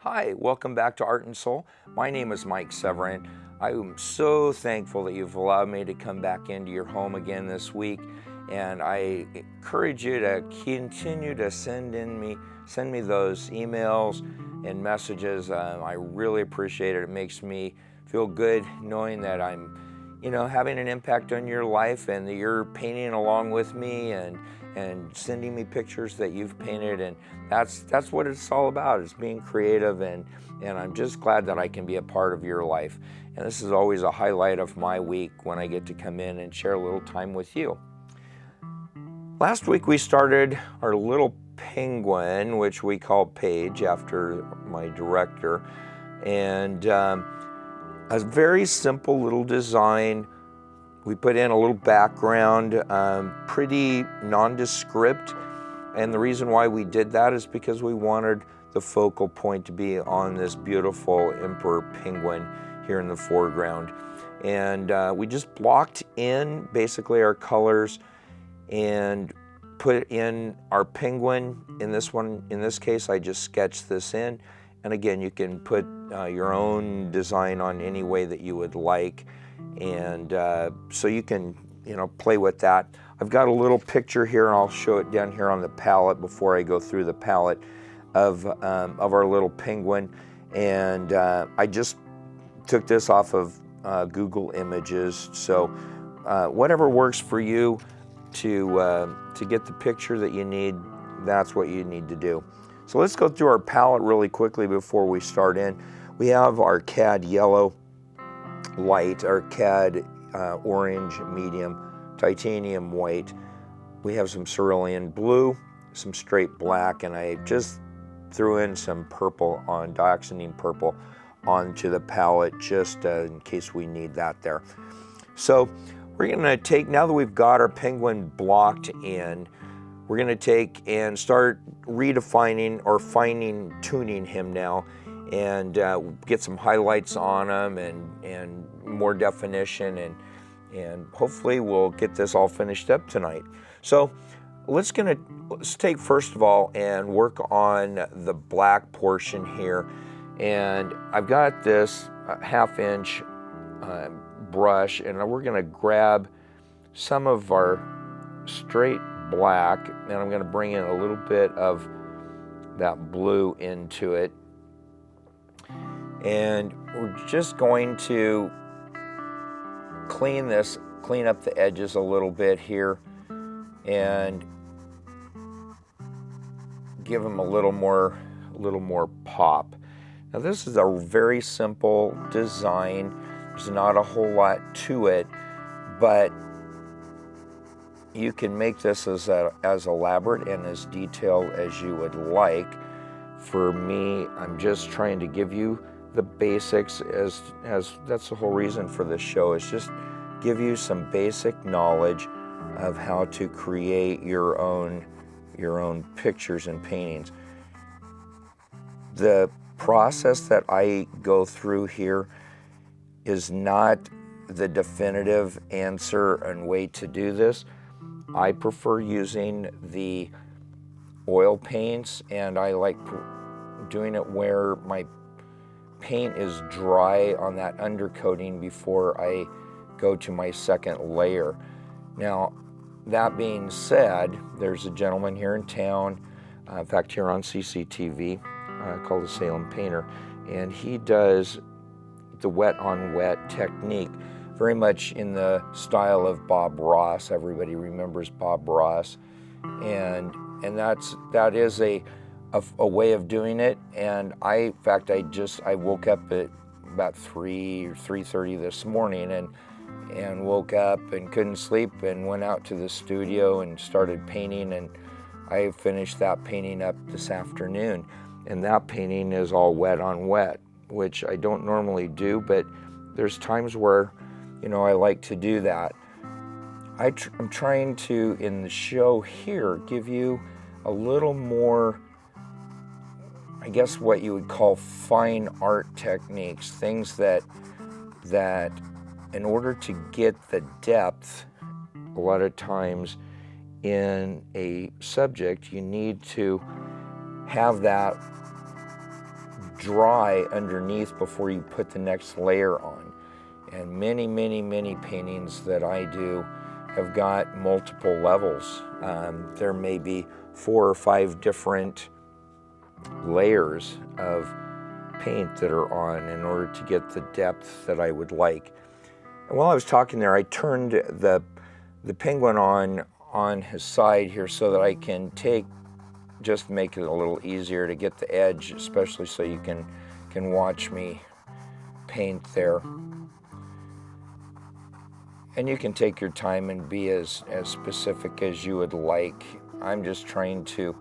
Hi, welcome back to Art and Soul. My name is Mike Severin. I am so thankful that you've allowed me to come back into your home again this week, and I encourage you to continue to send me those emails and messages. I really appreciate it. It makes me feel good knowing that I'm having an impact on your life and that you're painting along with me and sending me pictures that you've painted, and that's what it's all about, is being creative, and I'm just glad that I can be a part of your life. And this is always a highlight of my week when I get to come in and share a little time with you. Last week we started our little penguin, which we call Paige after my director, and a very simple little design. We put in a little background, pretty nondescript, and the reason why we did that is because we wanted the focal point to be on this beautiful emperor penguin here in the foreground. And we just blocked in basically our colors and put in our penguin. In this case, I just sketched this in. And again, you can put your own design on any way that you would like. And so you can, play with that. I've got a little picture here, and I'll show it down here on the palette before I go through the palette of our little penguin. And I just took this off of Google Images. So whatever works for you to get the picture that you need, that's what you need to do. So let's go through our palette really quickly before we start in. We have our CAD yellow, light, our CAD orange, medium, titanium white. We have some cerulean blue, some straight black, and I just threw in some purple, dioxazine purple, onto the palette just in case we need that there. So we're gonna take, now that we've got our penguin blocked in, we're gonna take and start redefining or tuning him now, and get some highlights on him and more definition, and hopefully we'll get this all finished up tonight. So let's take first of all and work on the black portion here. And I've got this 1/2-inch brush, and we're gonna grab some of our straight black, and I'm gonna bring in a little bit of that blue into it. And we're just going to clean up the edges a little bit here and give them a little more pop. Now this is a very simple design. There's not a whole lot to it, but you can make this as elaborate and as detailed as you would like. For me, I'm just trying to give you the basics, as that's the whole reason for this show, is just give you some basic knowledge of how to create your own pictures and paintings. The process that I go through here is not the definitive answer and way to do this. I prefer using the oil paints, and I like doing it where my paint is dry on that undercoating before I go to my second layer. Now, that being said, there's a gentleman here in town, in fact here on CCTV, called the Salem Painter, and he does the wet on wet technique, very much in the style of Bob Ross. Everybody remembers Bob Ross, and that is a way of doing it. And I woke up at about 3 or 3:30 this morning and woke up and couldn't sleep and went out to the studio and started painting, and I finished that painting up this afternoon. And that painting is all wet on wet, which I don't normally do, but there's times where I like to do that. I'm trying to, in the show here, give you a little more, I guess what you would call fine art techniques, things that in order to get the depth, a lot of times in a subject, you need to have that dry underneath before you put the next layer on. And many, many, many paintings that I do have got multiple levels. There may be 4 or 5 different layers of paint that are on in order to get the depth that I would like. And while I was talking there, I turned the penguin on his side here so that I can just make it a little easier to get the edge, especially so you can watch me paint there. And you can take your time and be as specific as you would like. I'm just trying to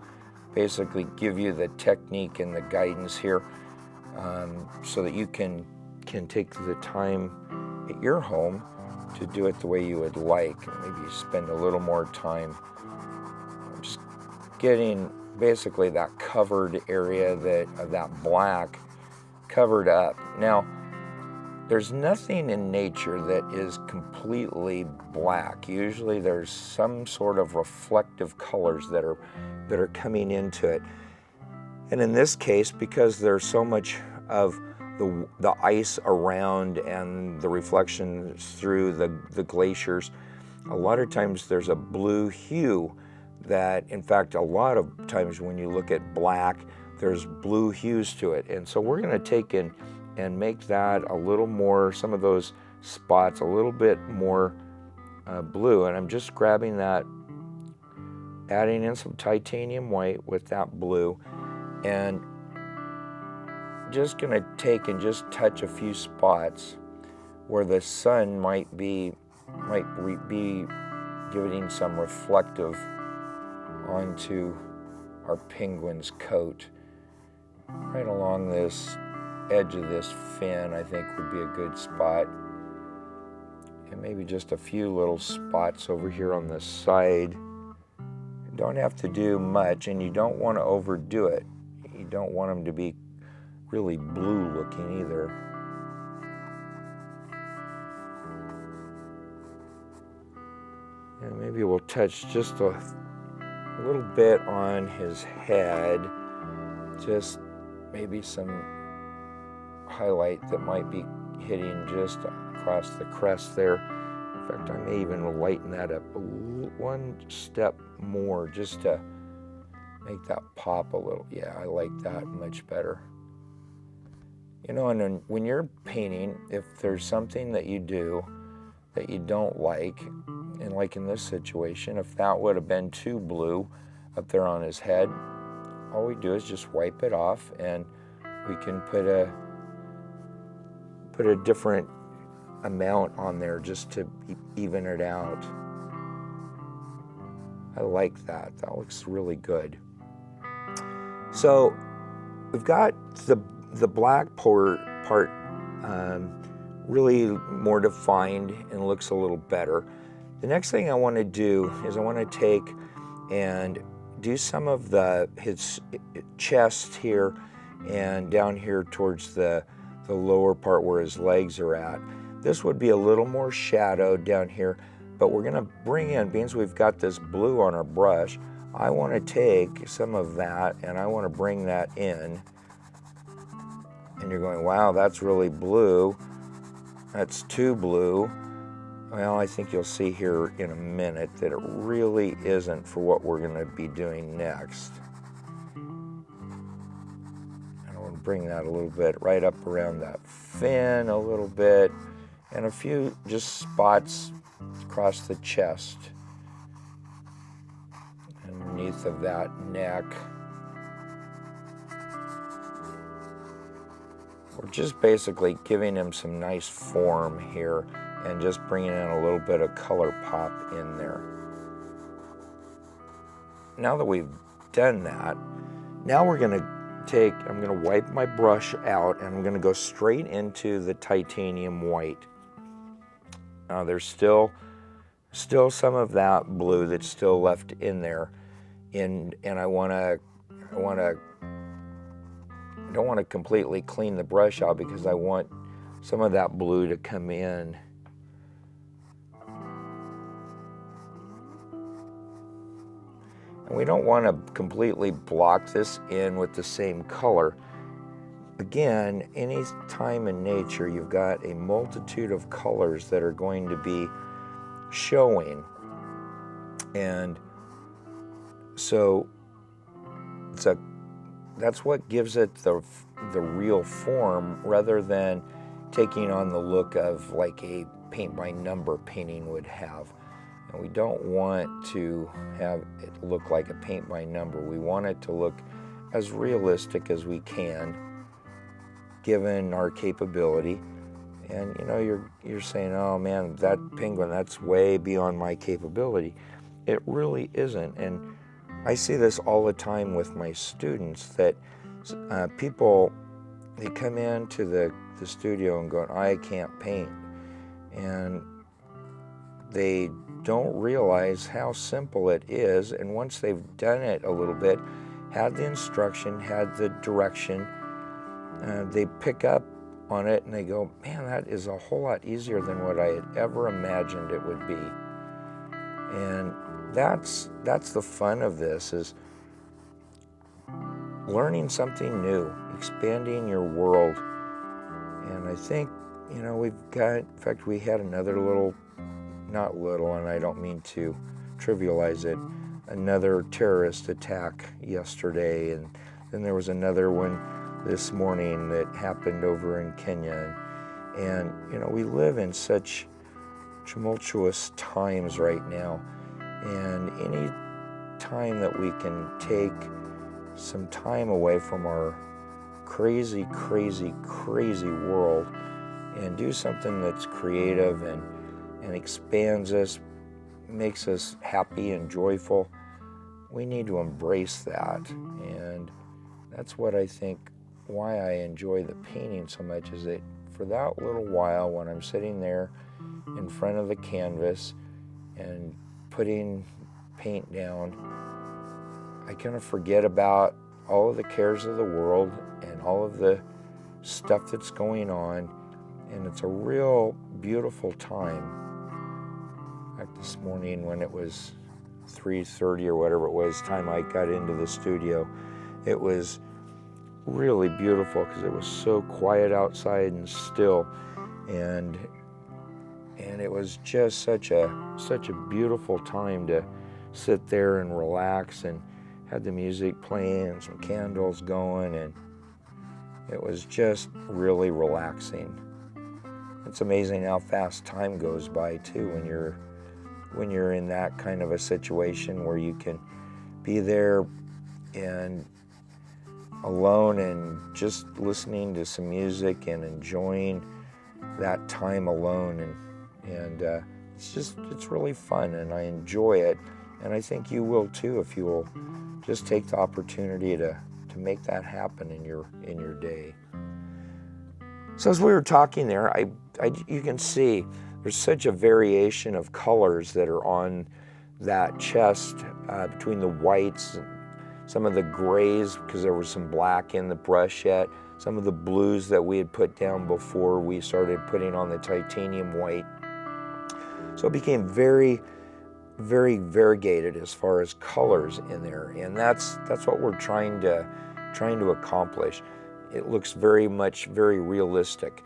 basically give you the technique and the guidance here so that you can take the time at your home to do it the way you would like. Maybe spend a little more time just getting basically that covered area of that black covered up. Now, there's nothing in nature that is completely black. Usually there's some sort of reflective colors that are coming into it. And in this case, because there's so much of the ice around and the reflections through the glaciers, a lot of times there's a blue hue that, in fact, a lot of times when you look at black, there's blue hues to it. And so we're going to take and make that a little more, some of those spots a little bit more blue. And I'm just grabbing that, adding in some titanium white with that blue, and just going to take and just touch a few spots where the sun might be giving some reflective onto our penguin's coat. Right along this edge of this fin, I think, would be a good spot. And maybe just a few little spots over here on the side. You don't have to do much, and you don't want to overdo it. You don't want them to be really blue looking either. And maybe we'll touch just a little bit on his head, just maybe some highlight that might be hitting just across the crest there. In fact, I may even lighten that up one step more just to make that pop a little. Yeah, I like that much better. You know, and when you're painting, if there's something that you do that you don't like, and like in this situation, if that would have been too blue up there on his head, all we do is just wipe it off, and we can put a different amount on there just to even it out. I like that. That looks really good. So we've got the black part really more defined and looks a little better. The next thing I want to do is I want to take and do some of his chest here and down here towards the lower part where his legs are at. This would be a little more shadowed down here, but we're going to bring in, being we've got this blue on our brush, I want to take some of that and I want to bring that in. And you're going, wow, that's really blue. That's too blue. Well, I think you'll see here in a minute that it really isn't for what we're going to be doing next. And I want to bring that a little bit right up around that fin a little bit, and a few just spots across the chest, underneath of that neck. We're just basically giving him some nice form here and just bringing in a little bit of color pop in there. Now that we've done that, now we're going to I'm going to wipe my brush out and I'm going to go straight into the titanium white. Now there's still some of that blue that's still left in there, and I don't want to completely clean the brush out because I want some of that blue to come in. And we don't want to completely block this in with the same color. again, any time in nature, you've got a multitude of colors that are going to be showing. And so that's what gives it the real form, rather than taking on the look of like a paint by number painting would have. And we don't want to have it look like a paint by number. We want it to look as realistic as we can, given our capability. And you know, you're saying, oh man, that penguin, that's way beyond my capability. It really isn't. And I see this all the time with my students, that people, they come into the studio and go, I can't paint. And they don't realize how simple it is. And once they've done it a little bit, had the instruction, had the direction, they pick up on it and they go, man, that is a whole lot easier than what I had ever imagined it would be. And that's the fun of this, is learning something new, expanding your world. And I think, you know, we've got, in fact, we had another little, not little, and I don't mean to trivialize it, another terrorist attack yesterday, and then there was another one this morning that happened over in Kenya. And you know, we live in such tumultuous times right now, and any time that we can take some time away from our crazy world and do something that's creative and expands us, makes us happy and joyful, we need to embrace that. And that's what I think, why I enjoy the painting so much, is that for that little while when I'm sitting there in front of the canvas and putting paint down, I kind of forget about all of the cares of the world and all of the stuff that's going on, and it's a real beautiful time. Like this morning when it was 3:30 or whatever it was, time I got into the studio, it was really beautiful because it was so quiet outside and still, and it was just such a beautiful time to sit there and relax, and had the music playing and some candles going, and it was just really relaxing. It's amazing how fast time goes by too when you're in that kind of a situation where you can be there and alone and just listening to some music and enjoying that time alone, and it's really fun, and I enjoy it, and I think you will too if you will just take the opportunity to make that happen in your day. So as we were talking there, you can see there's such a variation of colors that are on that chest, between the whites and some of the grays, because there was some black in the brush yet, some of the blues that we had put down before we started putting on the titanium white. So it became very, very variegated as far as colors in there, and that's what we're trying to accomplish. It looks very realistic.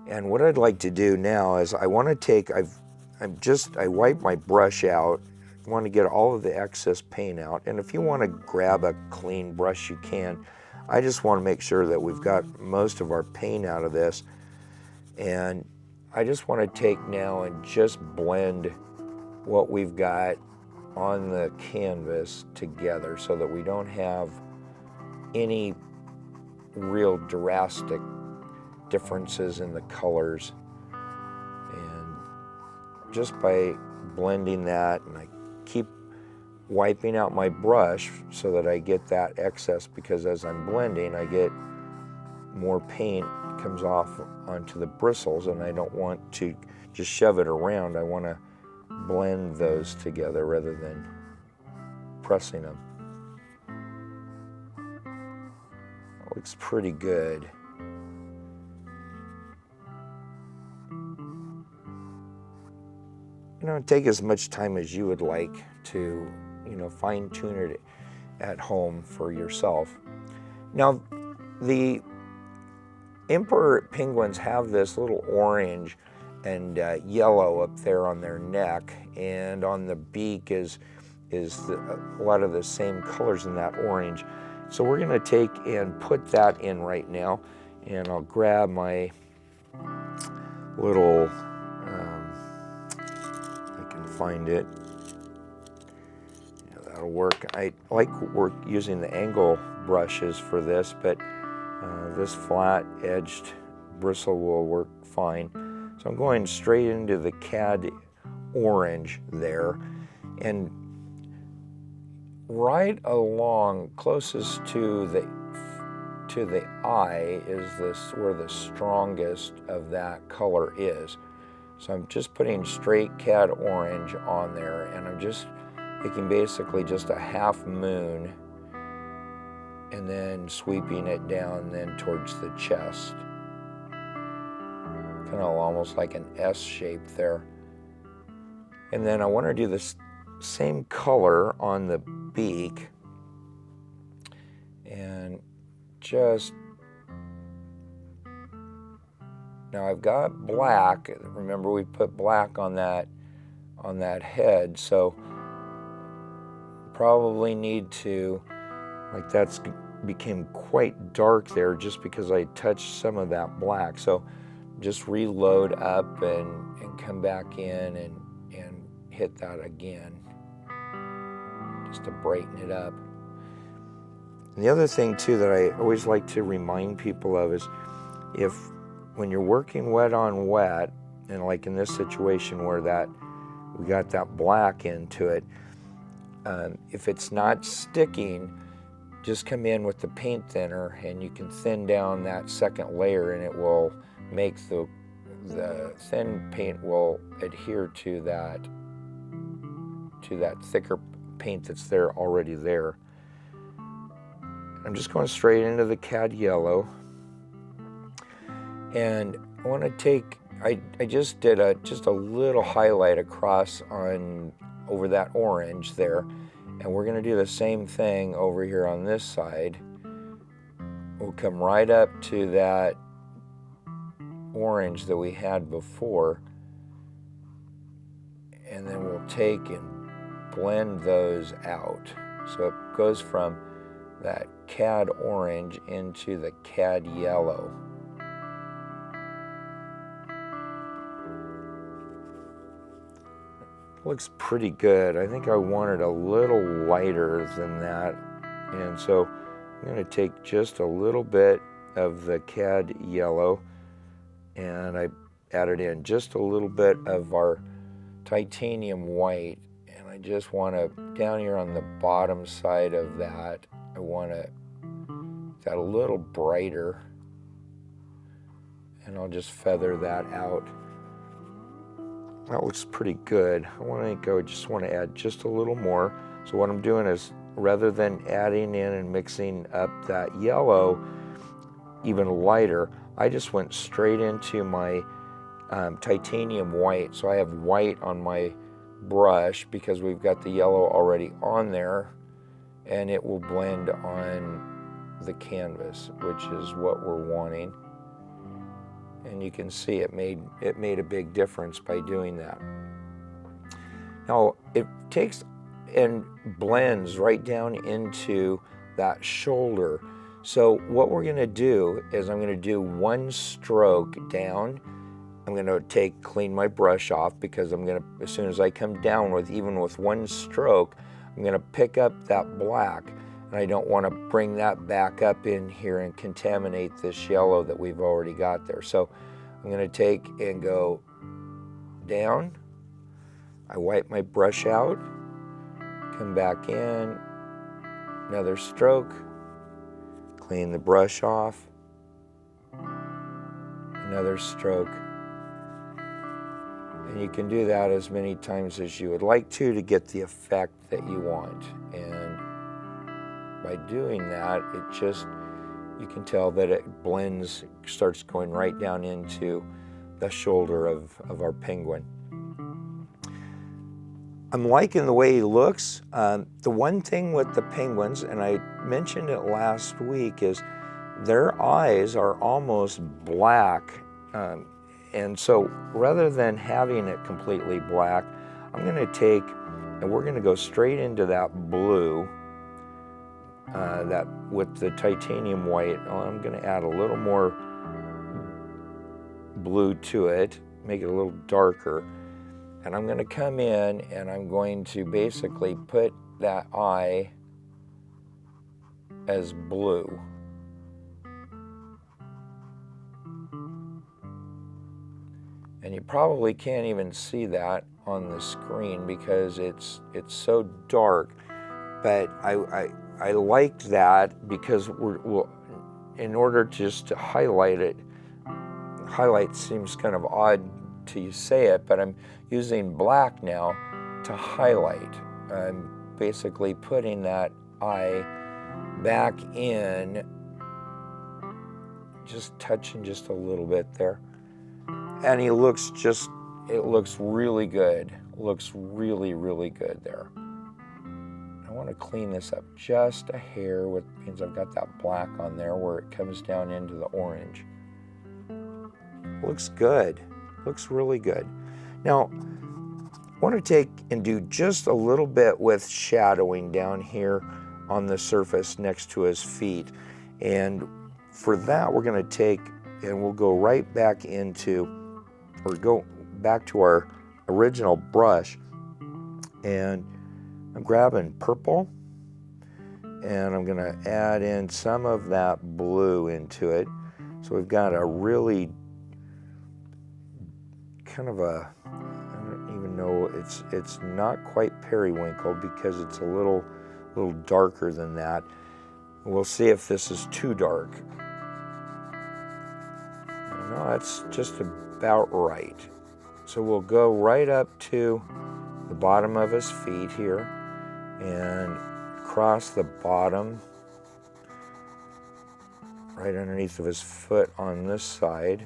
And what I'd like to do now is I want to take, I wipe my brush out. I want to get all of the excess paint out, and if you want to grab a clean brush, you can. I just want to make sure that we've got most of our paint out of this, and I just want to take now and just blend what we've got on the canvas together so that we don't have any real drastic differences in the colors. And just by blending that, and I keep wiping out my brush so that I get that excess, because as I'm blending, I get more paint comes off onto the bristles, and I don't want to just shove it around. I want to blend those together rather than pressing them. That looks pretty good. You know, take as much time as you would like to, fine tune it at home for yourself. Now, emperor penguins have this little orange and yellow up there on their neck, and on the beak is a lot of the same colors in that orange. So we're going to take and put that in right now, and I'll grab my little, I can find it. Yeah, that'll work. I like using the angle brushes for this, but this flat-edged bristle will work fine. So I'm going straight into the cad orange there, and right along closest to the eye is where the strongest of that color is. So I'm just putting straight cad orange on there, and I'm just making basically just a half moon and then sweeping it down then towards the chest. Kind of almost like an S shape there. And then I want to do this same color on the beak, and just, now I've got black. Remember, we put black on that head, so probably need to, like, that's became quite dark there just because I touched some of that black. So just reload up and come back in and hit that again just to brighten it up. And the other thing too that I always like to remind people of is, when you're working wet on wet, and like in this situation where we got that black into it, if it's not sticking, just come in with the paint thinner and you can thin down that second layer, and it will make the thin paint will adhere to that thicker paint that's there already there. I'm just going straight into the cad yellow, and I want to take, I just did just a little highlight across over that orange there, and we're going to do the same thing over here on this side. We'll come right up to that orange that we had before, and then we'll take and blend those out. So it goes from that cad orange into the cad yellow. Looks pretty good. I think I wanted a little lighter than that, and so I'm going to take just a little bit of the cad yellow, and I added in just a little bit of our titanium white, and I just want to, down here on the bottom side of that, I want to that a little brighter, and I'll just feather that out. That looks pretty good. I just want to add just a little more. So what I'm doing is, rather than adding in and mixing up that yellow even lighter, I just went straight into my titanium white. So I have white on my brush because we've got the yellow already on there, and it will blend on the canvas, which is what we're wanting. And you can see it made a big difference by doing that. Now it takes and blends right down into that shoulder. So what we're going to do is, I'm going to do one stroke down. I'm going to clean my brush off, because I'm going to, as soon as I come down even with one stroke, I'm going to pick up that black, and I don't want to bring that back up in here and contaminate this yellow that we've already got there. So I'm going to take and go down. I wipe my brush out, come back in, another stroke, clean the brush off, another stroke. And you can do that as many times as you would like to get the effect that you want. And by doing that, you can tell that it blends, starts going right down into the shoulder of our penguin. I'm liking the way he looks. The one thing with the penguins, and I mentioned it last week, is their eyes are almost black. And so rather than having it completely black, I'm going to take, and we're going to go straight into that blue, that with the titanium white. I'm going to add a little more blue to it, make it a little darker. And I'm going to come in and I'm going to basically put that eye as blue. And you probably can't even see that on the screen because it's so dark. But I liked that because we'll, in order just to highlight it, highlight seems kind of odd to say it, but I'm using black now to highlight. I'm basically putting that eye back in, just touching just a little bit there. And he looks just, it looks really good. Looks really, really good there. I want to clean this up just a hair, which means I've got that black on there where it comes down into the orange. Looks good. Looks really good. Now, I want to take and do just a little bit with shadowing down here on the surface next to his feet. And for that, we're going to take and we'll go right back into, or go back to our original brush, and I'm grabbing purple and I'm going to add in some of that blue into it. So we've got a really kind of a, I don't even know, it's not quite periwinkle because it's a little darker than that. We'll see if this is too dark. No, that's just about right. So we'll go right up to the bottom of his feet here and across the bottom, right underneath of his foot on this side.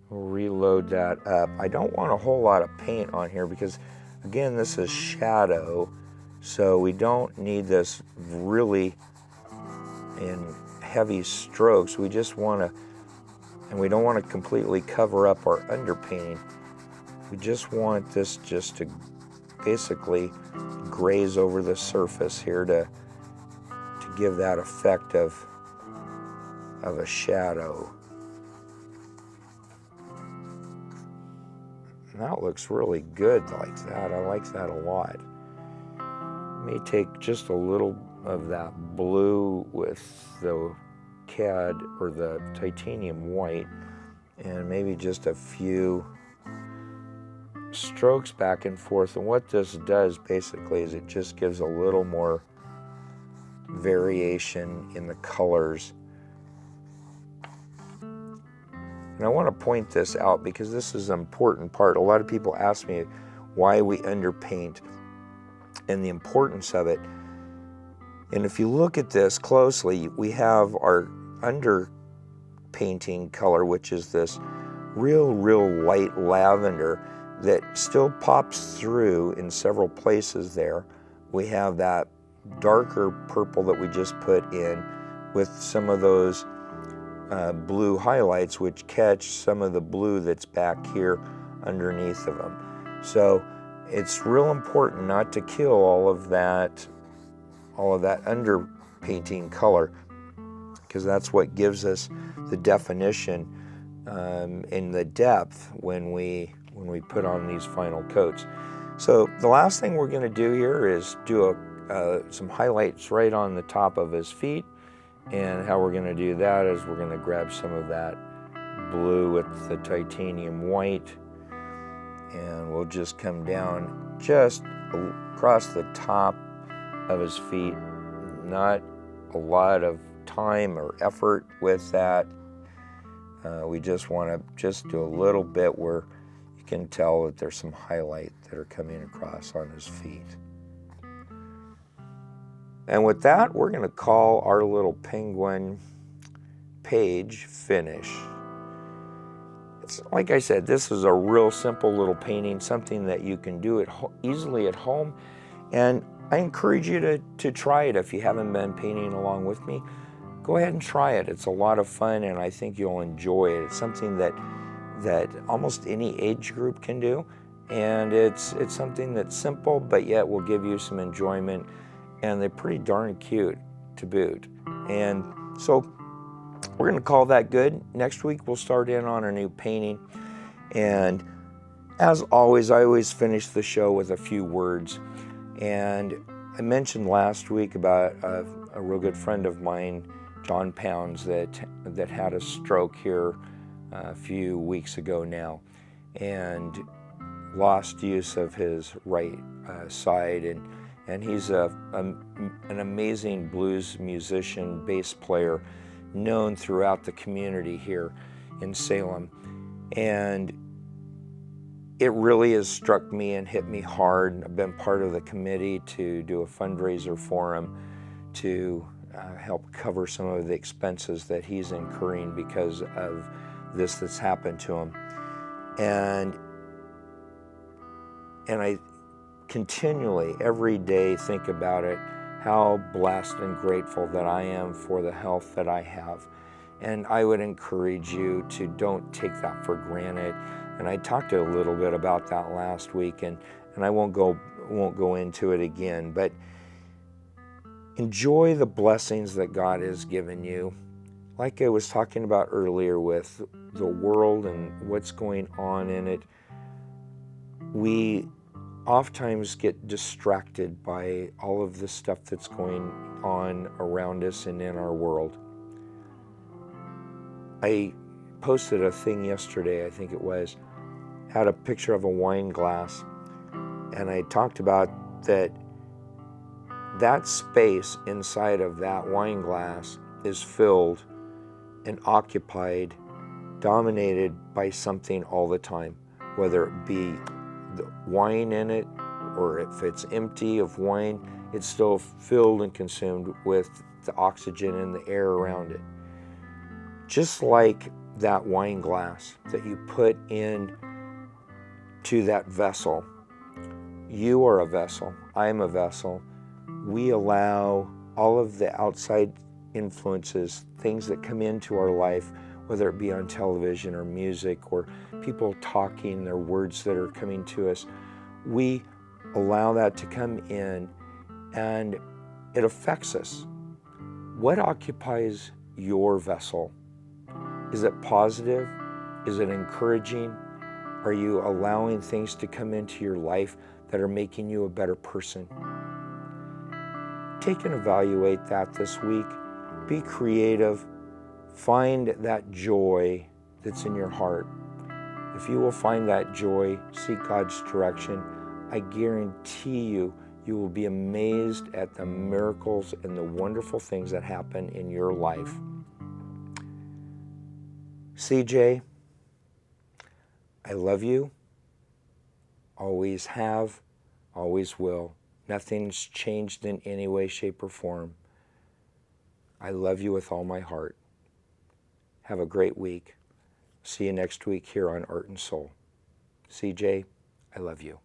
We'll reload that up. I don't want a whole lot of paint on here because, again, this is shadow, so we don't need this really in heavy strokes. We just want to, and we don't want to completely cover up our underpainting. We just want this just to basically graze over the surface here to give that effect of a shadow. And that looks really good like that. I like that a lot. May take just a little of that blue with the cad or the titanium white and maybe just a few strokes back and forth. And what this does basically is it just gives a little more variation in the colors. And I want to point this out because this is an important part. A lot of people ask me why we underpaint and the importance of it. And if you look at this closely, we have our underpainting color, which is this real light lavender that still pops through in several places there. We have that darker purple that we just put in with some of those blue highlights, which catch some of the blue that's back here underneath of them. So it's real important not to kill all of that underpainting color, because that's what gives us the definition and the depth when we put on these final coats. So the last thing we're going to do here is do some highlights right on the top of his feet. And how we're going to do that is we're going to grab some of that blue with the titanium white, and we'll just come down just across the top of his feet. Not a lot of time or effort with that. We just want to just do a little bit where you can tell that there's some highlight that are coming across on his feet. And with that, we're going to call our little penguin page finished. It's, like I said, this is a real simple little painting, something that you can do easily at home. And I encourage you to try it. If you haven't been painting along with me, go ahead and try it. It's a lot of fun, and I think you'll enjoy it. It's something that almost any age group can do, and it's something that's simple, but yet will give you some enjoyment, and they're pretty darn cute to boot. And so we're going to call that good. Next week we'll start in on a new painting, and as always, I always finish the show with a few words. And I mentioned last week about a real good friend of mine, John Pounds, that had a stroke here a few weeks ago now, and lost use of his right side. And he's an amazing blues musician, bass player, known throughout the community here in Salem. And it really has struck me and hit me hard. I've been part of the committee to do a fundraiser for him to help cover some of the expenses that he's incurring because of this that's happened to him. And I continually, every day, think about it, how blessed and grateful that I am for the health that I have. And I would encourage you to don't take that for granted. And I talked a little bit about that last week, and I won't go into it again, but enjoy the blessings that God has given you. Like I was talking about earlier with the world and what's going on in it, we oftentimes get distracted by all of the stuff that's going on around us and in our world. I posted a thing yesterday, I think it was, had a picture of a wine glass, and I talked about that space inside of that wine glass is filled and occupied, dominated by something all the time, whether it be the wine in it, or if it's empty of wine, it's still filled and consumed with the oxygen and the air around it. Just like that wine glass that you put in to that vessel, you are a vessel, I am a vessel. We allow all of the outside influences, things that come into our life, whether it be on television or music or people talking, their words that are coming to us, we allow that to come in and it affects us. What occupies your vessel? Is it positive? Is it encouraging? Are you allowing things to come into your life that are making you a better person? Take and evaluate that this week. Be creative. Find that joy that's in your heart. If you will find that joy, seek God's direction, I guarantee you, you will be amazed at the miracles and the wonderful things that happen in your life. CJ, I love you. Always have, always will. Nothing's changed in any way, shape, or form. I love you with all my heart. Have a great week. See you next week here on Art and Soul. CJ, I love you.